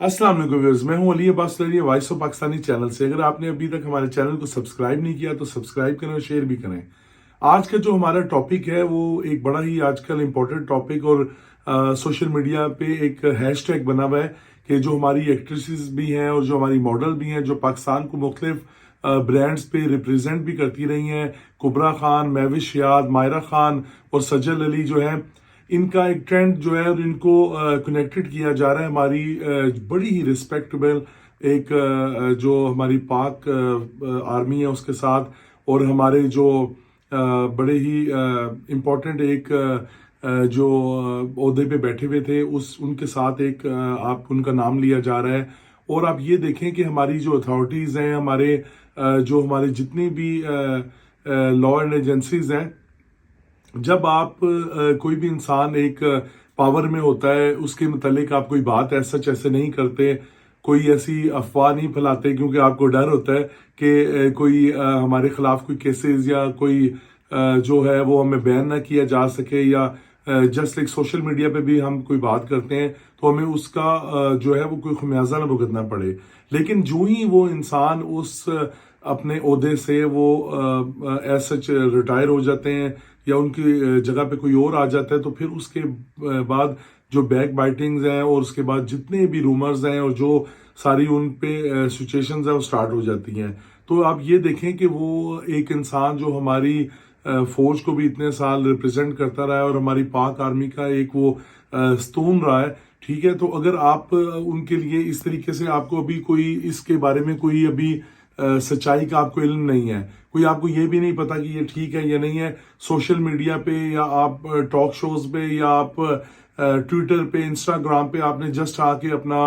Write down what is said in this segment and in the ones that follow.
अस्सलाम वालेकुम व्यूअर्स, मैं हूं अली अब्बास लरी वॉइस ऑफ पाकिस्तानी चैनल से। अगर आपने अभी तक हमारे चैनल को सब्सक्राइब नहीं किया तो सब्सक्राइब करें और शेयर भी करें। आज का जो हमारा टॉपिक है वो एक बड़ा ही आजकल इम्पोर्टेंट टॉपिक और सोशल मीडिया पे एक हैशटैग बना हुआ है कि जो हमारी एक्ट्रेसेस भी हैं और जो हमारी मॉडल भी हैं जो पाकिस्तान को मुख्तलिफ ब्रांड्स पे रिप्रेजेंट भी करती रही हैं, कुबरा खान, महविश याद, मायरा खान और सजल अली जो है, इनका एक ट्रेंड जो है और इनको कनेक्टेड किया जा रहा है हमारी बड़ी ही रिस्पेक्टेबल एक जो हमारी पाक आर्मी है उसके साथ, और हमारे जो बड़े ही इम्पोर्टेंट एक जो ओहदे पे बैठे हुए थे उस उनके साथ एक आप उनका नाम लिया जा रहा है। और आप ये देखें कि हमारी जो अथॉरिटीज़ हैं, हमारे जो हमारे जितनी भी लॉ एंड एजेंसीज हैं, जब आप कोई भी इंसान एक पावर में होता है उसके मुतालिक आप कोई बात ऐसे नहीं करते, कोई ऐसी अफवाह नहीं फैलाते क्योंकि आपको डर होता है कि कोई हमारे खिलाफ कोई केसेस या कोई जो है वो हमें बैन ना किया जा सके, या जस्ट लाइक सोशल मीडिया पे भी हम कोई बात करते हैं तो हमें उसका जो है वो कोई खमियाजा ना भुगतना पड़े। लेकिन जो ही वो इंसान उस अपने ओहदे से वो एज सच रिटायर हो जाते हैं या उनकी जगह पे कोई और आ जाता है, तो फिर उसके बाद जो बैक बाइटिंग्स हैं और उसके बाद जितने भी रूमर्स हैं और जो सारी उन पे सिचुएशंस हैं वो स्टार्ट हो जाती हैं। तो आप ये देखें कि वो एक इंसान जो हमारी फौज को भी इतने साल रिप्रेजेंट करता रहा है और हमारी पाक आर्मी का एक वो स्तून रहा है, ठीक है। तो अगर आप उनके लिए इस तरीके से आपको अभी कोई इसके बारे में कोई अभी सच्चाई का आपको इल्म नहीं है, कोई आपको ये भी नहीं पता कि ये ठीक है या नहीं है, सोशल मीडिया पे या आप टॉक शोज पे या आप ट्विटर पे, इंस्टाग्राम पे आपने जस्ट आके अपना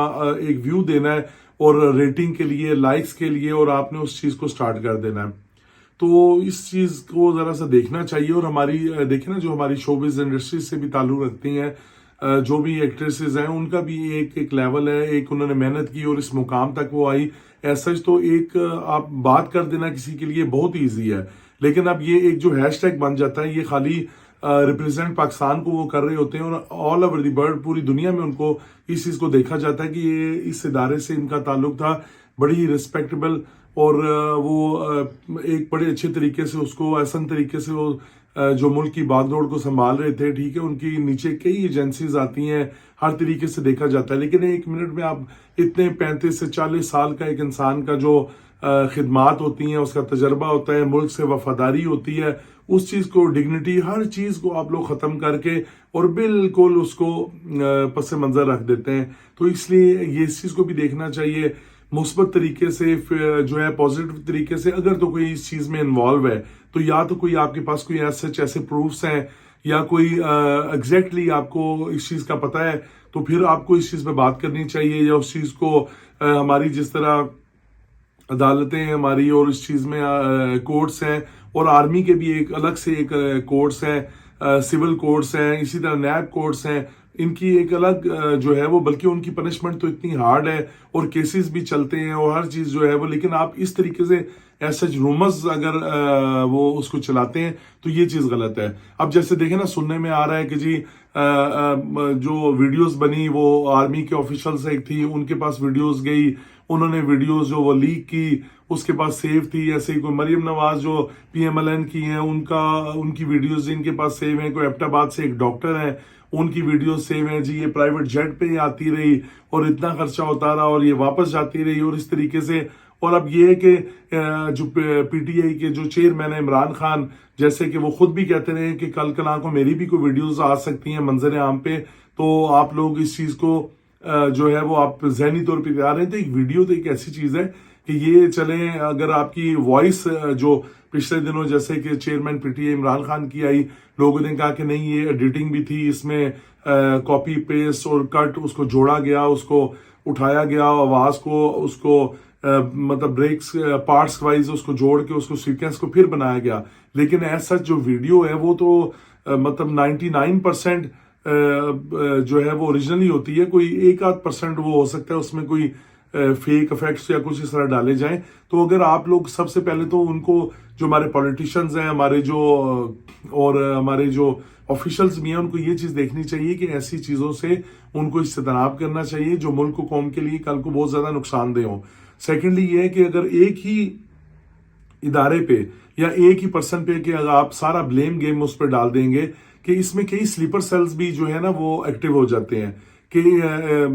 एक व्यू देना है और रेटिंग के लिए, लाइक्स के लिए, और आपने उस चीज को स्टार्ट कर देना है। तो इस चीज को जरा सा देखना चाहिए। और हमारी देखें ना, जो हमारी शोबिज इंडस्ट्री से भी ताल्लुक रखती हैं, जो भी एक्ट्रेसेस हैं, उनका भी एक एक लेवल है, एक उन्होंने मेहनत की और इस मुकाम तक वो आई। ऐसा तो एक आप बात कर देना किसी के लिए बहुत ईजी है, लेकिन अब ये एक जो हैशटैग बन जाता है, ये खाली रिप्रेजेंट पाकिस्तान को वो कर रहे होते हैं और ऑल ओवर दी वर्ल्ड, पूरी दुनिया में उनको इस चीज को देखा जाता है कि ये इस इदारे से इनका ताल्लुक था, बड़ी ही रिस्पेक्टेबल, और वो एक बड़े अच्छे तरीके से उसको आसान तरीके से वो जो मुल्क की बागडोर को संभाल रहे थे, ठीक है। उनकी नीचे कई एजेंसीज आती हैं, हर तरीके से देखा जाता है, लेकिन एक मिनट में आप इतने 35 से 40 साल का एक इंसान का जो खिदमात होती हैं, उसका तजर्बा होता है, मुल्क से वफादारी होती है, उस चीज को, डिग्निटी, हर चीज को आप लोग खत्म करके और बिल्कुल उसको पस मंजर रख देते हैं। तो इसलिए ये इस चीज को भी देखना चाहिए मुस्बत तरीके से, जो है पॉजिटिव तरीके से। अगर तो कोई इस चीज में इन्वॉल्व है तो या तो कोई आपके पास कोई ऐसे प्रूफ्स हैं या कोई एग्जैक्टली आपको इस चीज का पता है, तो फिर आपको इस चीज पे बात करनी चाहिए, या उस चीज को हमारी जिस तरह अदालतें हैं हमारी और इस चीज में कोर्ट्स हैं, और आर्मी के भी एक अलग से एक कोर्ट्स हैं, सिविल कोर्ट्स हैं, इसी तरह नैब कोर्ट्स हैं, इनकी एक अलग जो है वो, बल्कि उनकी पनिशमेंट तो इतनी हार्ड है और केसेस भी चलते हैं और हर चीज जो है वो। लेकिन आप इस तरीके से ऐसे रूमर्स अगर वो उसको चलाते हैं तो ये चीज गलत है। अब जैसे देखें ना, सुनने में आ रहा है कि जी जो वीडियोस बनी वो आर्मी के ऑफिशियल्स एक थी, उनके पास वीडियोस गई, उन्होंने वीडियोस जो वो लीक की, उसके पास सेव थी। ऐसे ही कोई मरियम नवाज जो PMLN की हैं, उनकी वीडियोस जिनके पास सेव है, कोई एबटाबाद से एक डॉक्टर है, उनकी वीडियो सेव है जी, ये प्राइवेट जेट पे आती रही और इतना खर्चा होता रहा और ये वापस जाती रही, और इस तरीके से। और अब ये है कि जो PTI के जो चेयरमैन है इमरान खान, जैसे कि वो खुद भी कहते रहे कि कल कल को मेरी भी कोई वीडियोस आ सकती हैं मंजर आम पे, तो आप लोग इस चीज को जो है वो आप जहनी तौर पर तैयार हैं। तो एक वीडियो तो एक ऐसी चीज है कि ये चले, अगर आपकी वॉइस जो पिछले दिनों जैसे कि चेयरमैन PTI इमरान खान की आई, लोगों ने कहा कि नहीं ये एडिटिंग भी थी, इसमें कॉपी पेस्ट और कट उसको जोड़ा गया, उसको उठाया गया, आवाज को उसको मतलब ब्रेक्स पार्ट्स वाइज उसको जोड़ के उसको सीक्वेंस को फिर बनाया गया। लेकिन ऐसा जो वीडियो है वो तो मतलब 99% जो है वो ओरिजिनली होती है, कोई 1-8% वो हो सकता है उसमें कोई फेक इफेक्ट्स या कुछ इस तरह डाले जाएं। तो अगर आप लोग सबसे पहले तो उनको, जो हमारे पॉलिटिशियंस हैं, हमारे जो और हमारे जो ऑफिशियल्स भी हैं, उनको ये चीज देखनी चाहिए कि ऐसी चीजों से उनको इज्तनाब करना चाहिए जो मुल्क को, कौम के लिए कल को बहुत ज्यादा नुकसानदेह हो। सेकेंडली ये है कि अगर एक ही इदारे पे या एक ही पर्सन पे कि अगर आप सारा ब्लेम गेम उस पर डाल देंगे, कि इसमें कई स्लीपर सेल्स भी जो है ना वो एक्टिव हो जाते हैं, कि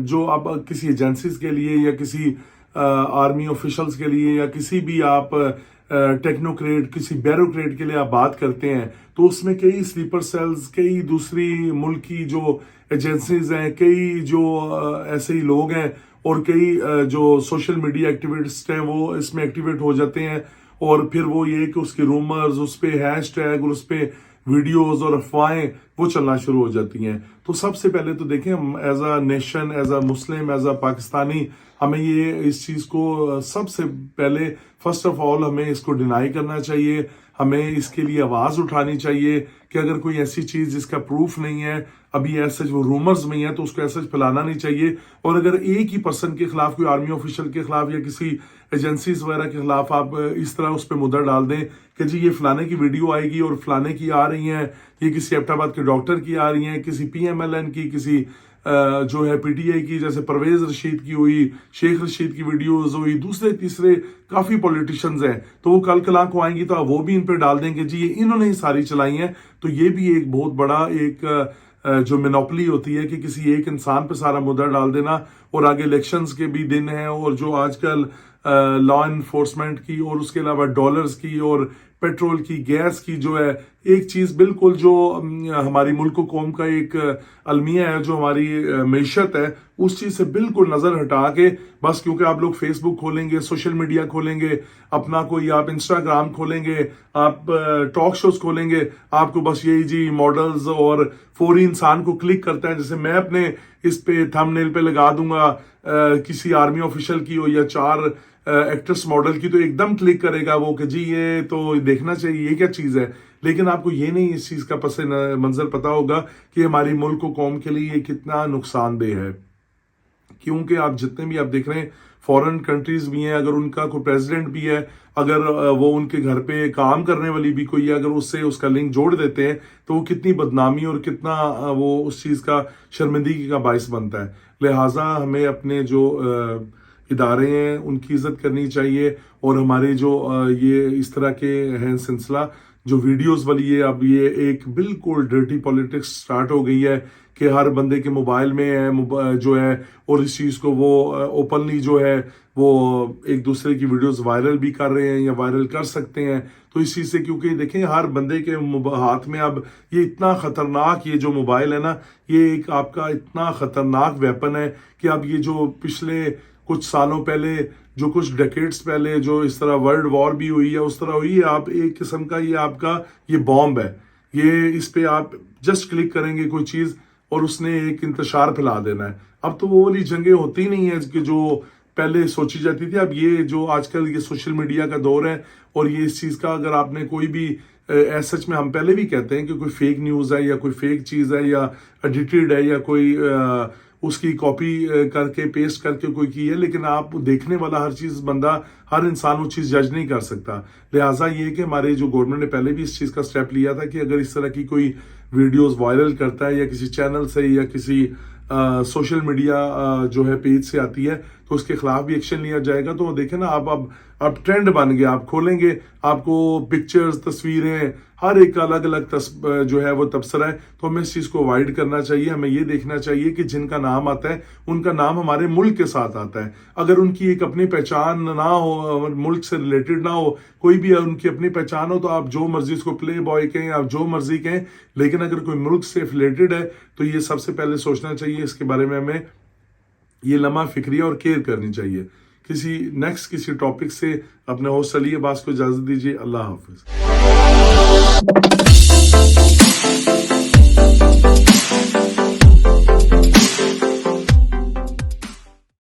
जो आप किसी एजेंसीज के लिए या किसी आर्मी ऑफिशियल्स के लिए या किसी भी आप टेक्नोक्रेट, किसी ब्यूरोक्रेट के लिए आप बात करते हैं, तो उसमें कई स्लीपर सेल्स, कई दूसरी मुल्क की जो एजेंसीज हैं, कई जो ऐसे ही लोग हैं और कई जो सोशल मीडिया एक्टिविस्ट हैं वो इसमें एक्टिवेट हो जाते हैं। और फिर वो ये कि उसके रूमर्स, उस पे हैशटैग और उस पे वीडियोस और अफवाहें वो चलना शुरू हो जाती हैं। तो सबसे पहले तो देखें, हम as a nation, as a Muslim, as a Pakistani, हमें ये इस चीज को सबसे पहले फर्स्ट ऑफ ऑल हमें इसको डिनाई करना चाहिए। हमें इसके लिए आवाज उठानी चाहिए कि अगर कोई ऐसी चीज जिसका प्रूफ नहीं है, अभी ऐसा वो रूमर्स में है, तो उसको ऐसा फैलाना नहीं चाहिए। और अगर एक ही पर्सन के खिलाफ, कोई आर्मी ऑफिशियल के खिलाफ या किसी एजेंसीज वगैरह के खिलाफ आप इस तरह उस पर मुद्दा डाल दें कि जी ये फलाने की वीडियो आएगी और फलाने की आ रही हैं, ये किसी एबटाबाद के डॉक्टर की आ रही हैं, किसी PMLN की, किसी जो है PTI की, जैसे परवेज रशीद की हुई, शेख रशीद की वीडियोस हुई, दूसरे तीसरे काफी पॉलिटिशियंस हैं, तो वो कल कला को आएंगी तो वो भी इन पे डाल देंगे जी ये इन्होंने ही सारी चलाई हैं। तो ये भी एक बहुत बड़ा एक जो मोनोपोली होती है कि किसी एक इंसान पे सारा मुद्दा डाल देना। और आगे इलेक्शंस के भी दिन हैं, और जो आजकल लॉ एनफोर्समेंट की और उसके अलावा डॉलर्स की और पेट्रोल की, गैस की, जो है एक चीज बिल्कुल जो हमारी मुल्क कौम का एक अलमिया है, जो हमारी मैशत है, उस चीज से बिल्कुल नजर हटा के, बस क्योंकि आप लोग फेसबुक खोलेंगे, सोशल मीडिया खोलेंगे, अपना कोई आप इंस्टाग्राम खोलेंगे, आप टॉक शोज खोलेंगे, आपको बस यही जी मॉडल्स और फौरी इंसान को क्लिक करता है। जैसे मैं अपने इस पे थंबनेल पे लगा दूंगा किसी आर्मी ऑफिशियल की हो या 4 एक्ट्रेस मॉडल की, तो एकदम क्लिक करेगा वो कि जी ये तो देखना चाहिए, ये क्या चीज है। लेकिन आपको ये नहीं इस चीज का पस मंजर पता होगा कि हमारी मुल्क को, कौम के लिए ये कितना नुकसानदेह है। क्योंकि आप जितने भी आप देख रहे हैं फॉरेन कंट्रीज भी हैं, अगर उनका कोई प्रेसिडेंट भी है, अगर वो उनके घर पे काम करने वाली भी कोई है, अगर उससे उसका लिंक जोड़ देते हैं, तो वो कितनी बदनामी और कितना वो उस चीज का शर्मिंदगी का बायस बनता है। लिहाजा हमें अपने जो इदारे हैं उनकी इज्जत करनी चाहिए। और हमारे जो ये इस तरह के हैं सिलसिला, जो वीडियोस वाली है, अब ये एक बिल्कुल डर्टी पॉलिटिक्स स्टार्ट हो गई है कि हर बंदे के मोबाइल में है जो है, और इस चीज को वो ओपनली जो है वो एक दूसरे की वीडियोस वायरल भी कर रहे हैं या वायरल कर सकते हैं। तो इस चीज से, क्योंकि देखें हर बंदे के हाथ में अब ये इतना खतरनाक, ये जो मोबाइल है ना, ये एक आपका इतना खतरनाक वेपन है कि अब ये जो पिछले कुछ सालों पहले, जो कुछ डेकेड्स पहले जो इस तरह वर्ल्ड वॉर भी हुई है, उस तरह हुई है, आप एक किस्म का ये आपका ये बॉम्ब है। ये इस पे आप जस्ट क्लिक करेंगे कोई चीज और उसने एक इंतशार फैला देना है। अब तो वो वाली जंगें होती नहीं है कि जो पहले सोची जाती थी। अब ये जो आजकल ये सोशल मीडिया का दौर है, और ये इस चीज का अगर आपने कोई भी सच में, हम पहले भी कहते हैं कि कोई फेक न्यूज है या कोई फेक चीज है या एडिटेड है या कोई उसकी कॉपी करके पेस्ट करके कोई की है, लेकिन आप देखने वाला हर चीज बंदा, हर इंसान वो चीज जज नहीं कर सकता। लिहाजा ये कि हमारे जो गवर्नमेंट ने पहले भी इस चीज का स्टेप लिया था कि अगर इस तरह की कोई वीडियोस वायरल करता है या किसी चैनल से या किसी सोशल मीडिया जो है पेज से आती है, तो उसके खिलाफ भी एक्शन लिया जाएगा। तो देखें ना, अब ट्रेंड बन गया, आप खोलेंगे आपको पिक्चर्स, तस्वीरें, हर एक अलग अलग जो है वो तबसरा है। तो हमें इस चीज को अवॉइड करना चाहिए। हमें ये देखना चाहिए कि जिनका नाम आता है उनका नाम हमारे मुल्क के साथ आता है। अगर उनकी एक अपनी पहचान ना हो, मुल्क से रिलेटेड ना हो, कोई भी उनकी अपनी पहचान हो, तो आप जो मर्जी उसको प्ले बॉय कहें, आप जो मर्जी कहें, लेकिन अगर कोई मुल्क से रिलेटेड है तो ये सबसे पहले सोचना चाहिए, इसके बारे में हमें ये लम्हा फिक्रिया और केयर करनी चाहिए। किसी टॉपिक से अपने होस्ट अली अब्बास को इजाजत दीजिए। अल्लाह हाफिज।